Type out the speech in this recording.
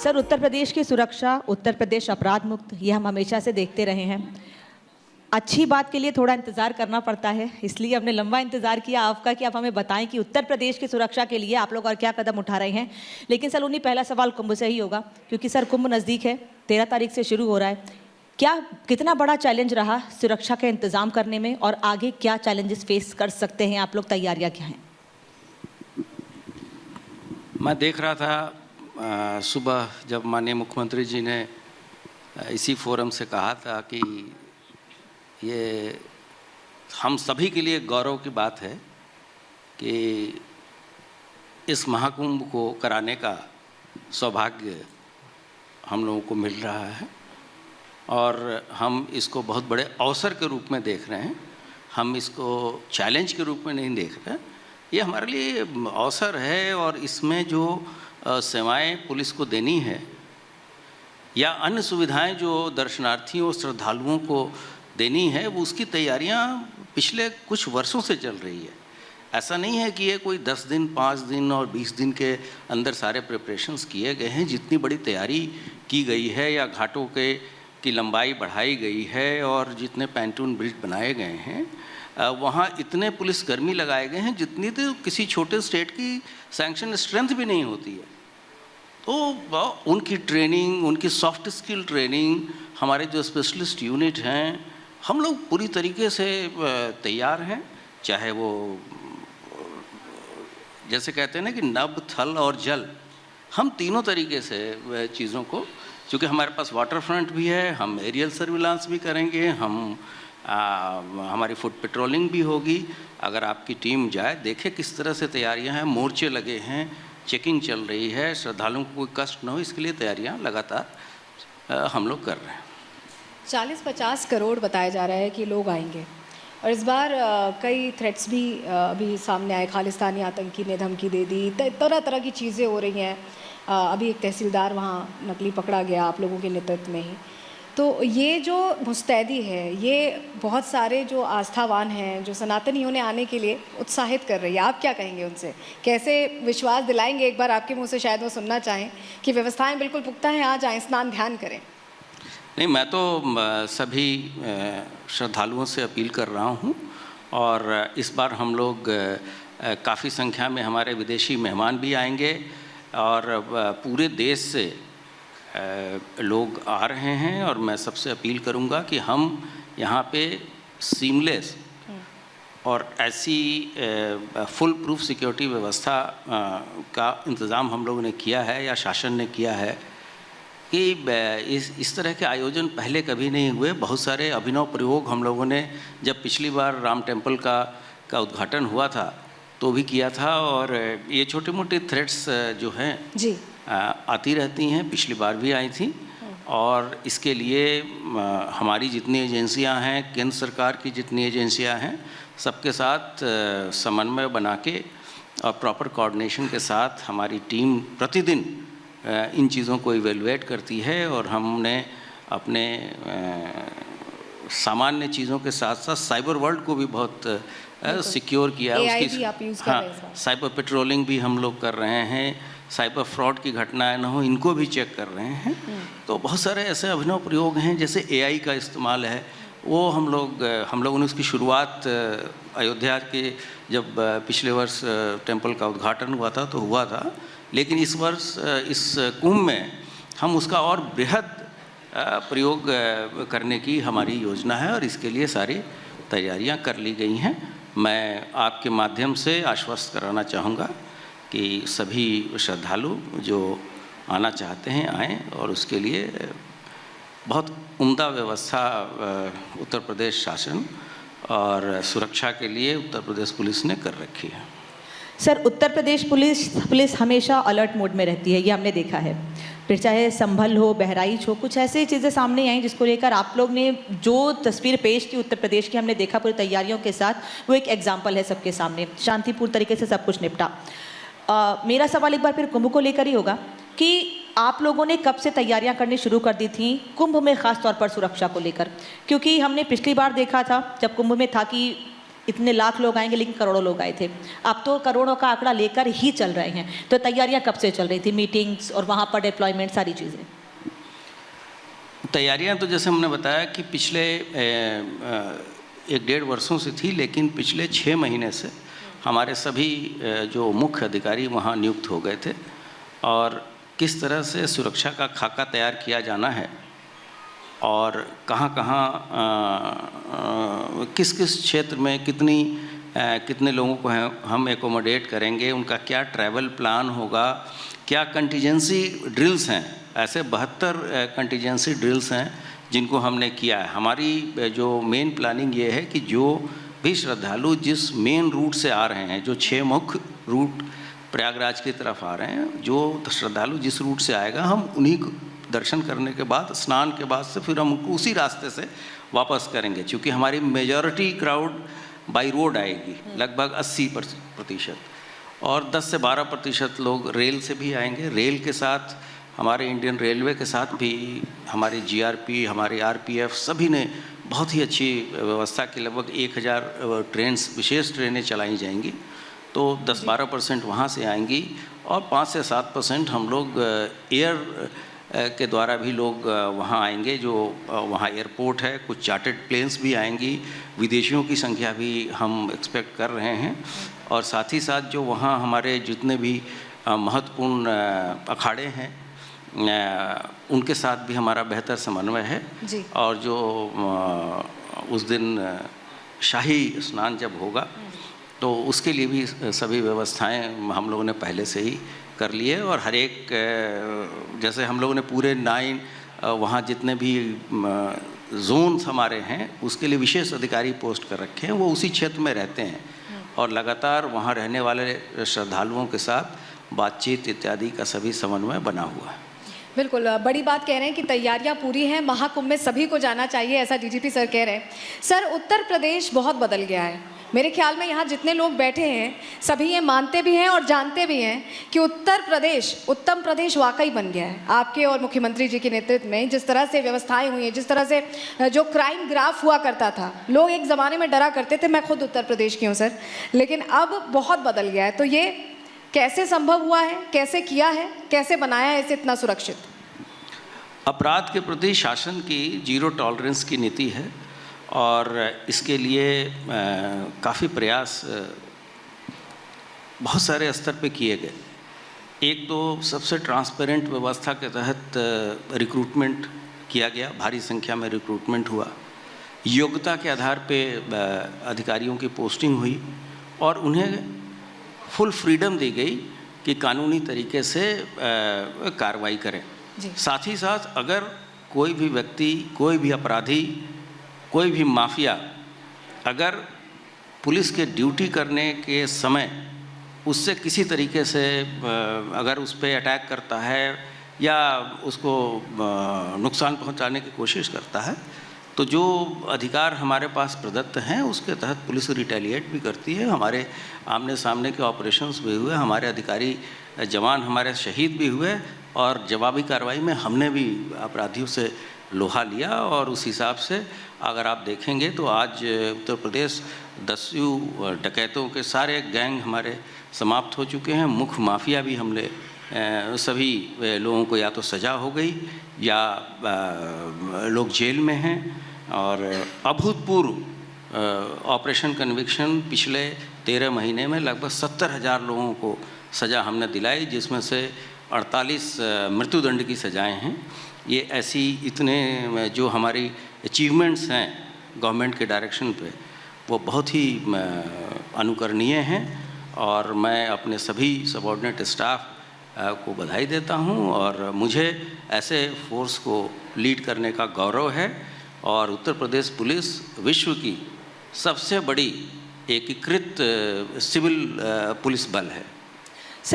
Sir, Uttar Pradesh की सुरक्षा, उत्तर प्रदेश अपराध मुक्त, ये हम हमेशा से देखते रहे हैं। अच्छी बात के लिए थोड़ा इंतज़ार करना पड़ता है, इसलिए हमने लंबा इंतज़ार किया आपका कि आप हमें बताएं कि उत्तर प्रदेश की सुरक्षा के लिए आप लोग और क्या कदम उठा रहे हैं। लेकिन सर, उन्हीं पहला सवाल कुंभ से ही होगा, क्योंकि सर कुंभ नज़दीक है, 13 तारीख से शुरू हो रहा है। कितना बड़ा चैलेंज रहा सुरक्षा के इंतज़ाम करने में, और आगे क्या चैलेंजेस फेस कर सकते हैं आप लोग, तैयारियाँ क्या हैं? मैं देख रहा था सुबह जब माननीय मुख्यमंत्री जी ने इसी फोरम से कहा था कि ये हम सभी के लिए गौरव की बात है कि इस महाकुंभ को कराने का सौभाग्य हम लोगों को मिल रहा है और हम इसको बहुत बड़े अवसर के रूप में देख रहे हैं। हम इसको चैलेंज के रूप में नहीं देख रहे हैं। ये हमारे लिए अवसर है और इसमें जो सेवाएं पुलिस को देनी है या अन्य सुविधाएं जो दर्शनार्थियों और श्रद्धालुओं को देनी है, वो उसकी तैयारियां पिछले कुछ वर्षों से चल रही है। ऐसा नहीं है कि ये कोई 10 दिन, 5 दिन और 20 दिन के अंदर सारे प्रिपरेशंस किए गए हैं। जितनी बड़ी तैयारी की गई है या घाटों की लंबाई बढ़ाई गई है और जितने पैंटून ब्रिज बनाए गए हैं, वहाँ इतने पुलिसकर्मी लगाए गए हैं जितनी तो किसी छोटे स्टेट की सैंक्शन स्ट्रेंथ भी नहीं होती है। तो उनकी ट्रेनिंग, उनकी सॉफ्ट स्किल ट्रेनिंग, हमारे जो स्पेशलिस्ट यूनिट हैं, हम लोग पूरी तरीके से तैयार हैं। चाहे वो जैसे कहते हैं ना कि नभ, थल और जल, हम तीनों तरीके से चीज़ों को, क्योंकि हमारे पास वाटर फ्रंट भी है, हम एरियल सर्विलांस भी करेंगे, हमारी फुट पेट्रोलिंग भी होगी। अगर आपकी टीम जाए, देखे किस तरह से तैयारियां हैं, मोर्चे लगे हैं, चेकिंग चल रही है, श्रद्धालुओं को कोई कष्ट न हो, इसके लिए तैयारियां लगातार हम लोग कर रहे हैं। 40-50 करोड़ बताया जा रहा है कि लोग आएंगे, और इस बार कई थ्रेट्स भी अभी सामने आए। खालिस्तानी आतंकी ने धमकी दे दी, तरह तरह की चीज़ें हो रही हैं। अभी एक तहसीलदार वहाँ नकली पकड़ा गया आप लोगों के नेतृत्व में ही। तो ये जो मुस्तैदी है, ये बहुत सारे जो आस्थावान हैं, जो सनातनी उन्हें आने के लिए उत्साहित कर रही है। आप क्या कहेंगे उनसे? कैसे विश्वास दिलाएंगे? एक बार आपके मुंह से शायद वो सुनना चाहें कि व्यवस्थाएं बिल्कुल पुख्ता हैं, आ जाएं, स्नान ध्यान करें। नहीं, मैं तो सभी श्रद्धालुओं से अपील कर रहा हूँ और इस बार हम लोग काफ़ी संख्या में हमारे विदेशी मेहमान भी आएंगे और पूरे देश से लोग आ रहे हैं। और मैं सबसे अपील करूंगा कि हम यहाँ पे सीमलेस और ऐसी फुल प्रूफ सिक्योरिटी व्यवस्था का इंतज़ाम हम लोगों ने किया है या शासन ने किया है कि इस तरह के आयोजन पहले कभी नहीं हुए। बहुत सारे अभिनव प्रयोग हम लोगों ने, जब पिछली बार राम टेम्पल का उद्घाटन हुआ था तो भी किया था। और ये छोटे मोटे थ्रेट्स जो हैं जी आती रहती हैं, पिछली बार भी आई थी। और इसके लिए हमारी जितनी एजेंसियां हैं, केंद्र सरकार की जितनी एजेंसियां हैं, सबके साथ समन्वय बना के और प्रॉपर कोऑर्डिनेशन के साथ हमारी टीम प्रतिदिन इन चीज़ों को इवेलुएट करती है। और हमने अपने सामान्य चीज़ों के साथ साथ साइबर वर्ल्ड को भी बहुत सिक्योर किया है। उसकी साइबर पेट्रोलिंग भी हम लोग कर रहे हैं। साइबर फ्रॉड की घटनाएं न हो, इनको भी चेक कर रहे हैं। तो बहुत सारे ऐसे अभिनव प्रयोग हैं, जैसे AI का इस्तेमाल है, वो हम लोगों ने उसकी शुरुआत अयोध्या के जब पिछले वर्ष टेम्पल का उद्घाटन हुआ था तो हुआ था। लेकिन इस वर्ष इस कुंभ में हम उसका और बृहद प्रयोग करने की हमारी योजना है और इसके लिए सारी तैयारियां कर ली गई हैं। मैं आपके माध्यम से आश्वस्त कराना चाहूँगा कि सभी श्रद्धालु जो आना चाहते हैं आएँ, और उसके लिए बहुत उम्दा व्यवस्था उत्तर प्रदेश शासन और सुरक्षा के लिए उत्तर प्रदेश पुलिस ने कर रखी है। सर, उत्तर प्रदेश पुलिस हमेशा अलर्ट मोड में रहती है, ये हमने देखा है। फिर चाहे संभल हो, बहराइच हो, कुछ ऐसी चीज़ें सामने आई जिसको लेकर आप लोग ने जो तस्वीर पेश की उत्तर प्रदेश की, हमने देखा पूरी तैयारियों के साथ, वो एक एग्जाम्पल है सबके सामने। शांतिपूर्ण तरीके से सब कुछ निपटा। मेरा सवाल एक बार फिर कुंभ को लेकर ही होगा कि आप लोगों ने कब से तैयारियां करनी शुरू कर दी थी कुंभ में, ख़ास तौर पर सुरक्षा को लेकर? क्योंकि हमने पिछली बार देखा था जब कुंभ में था कि इतने लाख लोग आएंगे लेकिन करोड़ों लोग आए थे। अब तो करोड़ों का आंकड़ा लेकर ही चल रहे हैं। तो तैयारियां कब से चल रही थी, मीटिंग्स और वहाँ पर डिप्लॉयमेंट, सारी चीज़ें? तैयारियां तो जैसे हमने बताया कि पिछले 1-1.5 वर्षों से थी, लेकिन पिछले 6 महीने से हमारे सभी जो मुख्य अधिकारी वहाँ नियुक्त हो गए थे और किस तरह से सुरक्षा का खाका तैयार किया जाना है और कहाँ किस किस क्षेत्र में कितने लोगों को हम एकोमोडेट करेंगे, उनका क्या ट्रैवल प्लान होगा, क्या कंटीजेंसी ड्रिल्स हैं। ऐसे 72 कंटीजेंसी ड्रिल्स हैं जिनको हमने किया है। हमारी जो मेन प्लानिंग ये है कि जो भी श्रद्धालु जिस मेन रूट से आ रहे हैं, जो 6 मुख्य रूट प्रयागराज की तरफ आ रहे हैं, जो श्रद्धालु जिस रूट से आएगा हम उन्हीं को दर्शन करने के बाद, स्नान के बाद से फिर हम उनको उसी रास्ते से वापस करेंगे। क्योंकि हमारी मेजॉरिटी क्राउड बाई रोड आएगी, लगभग 80% और 10 से 12% लोग रेल से भी आएंगे। रेल के साथ हमारे इंडियन रेलवे के साथ भी हमारी जीआरपी, हमारी आरपीएफ सभी ने बहुत ही अच्छी व्यवस्था की। लगभग 1000 विशेष ट्रेनें चलाई जाएंगी। तो 10-12% वहाँ से आएंगी और 5 से 7% हम लोग एयर के द्वारा भी लोग वहाँ आएंगे। जो वहाँ एयरपोर्ट है, कुछ चार्टर्ड प्लेन्स भी आएंगी, विदेशियों की संख्या भी हम एक्सपेक्ट कर रहे हैं। और साथ ही साथ जो वहाँ हमारे जितने भी महत्वपूर्ण अखाड़े हैं उनके साथ भी हमारा बेहतर समन्वय है जी। और जो उस दिन शाही स्नान जब होगा तो उसके लिए भी सभी व्यवस्थाएं हम लोगों ने पहले से ही कर लिए। और हर एक जैसे हम लोगों ने पूरे 9 वहाँ जितने भी जोन्स हमारे हैं उसके लिए विशेष अधिकारी पोस्ट कर रखे हैं, वो उसी क्षेत्र में रहते हैं और लगातार वहाँ रहने वाले श्रद्धालुओं के साथ बातचीत इत्यादि का सभी समन्वय बना हुआ है। बिल्कुल, बड़ी बात कह रहे हैं कि तैयारियां पूरी हैं, महाकुंभ में सभी को जाना चाहिए, ऐसा डीजीपी सर कह रहे हैं। सर, उत्तर प्रदेश बहुत बदल गया है। मेरे ख्याल में यहाँ जितने लोग बैठे हैं सभी ये मानते भी हैं और जानते भी हैं कि उत्तर प्रदेश उत्तम प्रदेश वाकई बन गया है आपके और मुख्यमंत्री जी के नेतृत्व में। जिस तरह से व्यवस्थाएं हुई हैं, जिस तरह से जो क्राइम ग्राफ हुआ करता था, लोग एक ज़माने में डरा करते थे। मैं खुद उत्तर प्रदेश की हूँ सर, लेकिन अब बहुत बदल गया है। तो ये कैसे संभव हुआ है, कैसे किया है, कैसे बनाया है इसे इतना सुरक्षित? अपराध के प्रति शासन की 0 टॉलरेंस की नीति है और इसके लिए काफ़ी प्रयास बहुत सारे स्तर पे किए गए। एक तो सबसे ट्रांसपेरेंट व्यवस्था के तहत रिक्रूटमेंट किया गया, भारी संख्या में रिक्रूटमेंट हुआ, योग्यता के आधार पे अधिकारियों की पोस्टिंग हुई और उन्हें फुल फ्रीडम दी गई कि कानूनी तरीके से कार्रवाई करें। साथ ही साथ अगर कोई भी व्यक्ति, कोई भी अपराधी, कोई भी माफिया अगर पुलिस के ड्यूटी करने के समय उससे किसी तरीके से अगर उस पर अटैक करता है या उसको नुकसान पहुंचाने की कोशिश करता है, तो जो अधिकार हमारे पास प्रदत्त हैं उसके तहत पुलिस रिटेलिएट भी करती है। हमारे आमने सामने के ऑपरेशंस भी हुए, हमारे अधिकारी जवान हमारे शहीद भी हुए और जवाबी कार्रवाई में हमने भी अपराधियों से लोहा लिया। और उस हिसाब से अगर आप देखेंगे तो आज उत्तर प्रदेश 10 डकैतों के सारे गैंग हमारे समाप्त हो चुके हैं। मुख्य माफिया भी हमने सभी लोगों को या तो सज़ा हो गई या लोग जेल में हैं। और अभूतपूर्व ऑपरेशन कन्विक्शन पिछले 13 महीने में लगभग 70,000 लोगों को सज़ा हमने दिलाई, जिसमें से 48 मृत्युदंड की सज़ाएं हैं। ये ऐसी इतने जो हमारी अचीवमेंट्स हैं गवर्नमेंट के डायरेक्शन पे, वो बहुत ही अनुकरणीय हैं और मैं अपने सभी सबऑर्डिनेट स्टाफ को बधाई देता हूं और मुझे ऐसे फोर्स को लीड करने का गौरव है। और उत्तर प्रदेश पुलिस विश्व की सबसे बड़ी एकीकृत सिविल पुलिस बल है।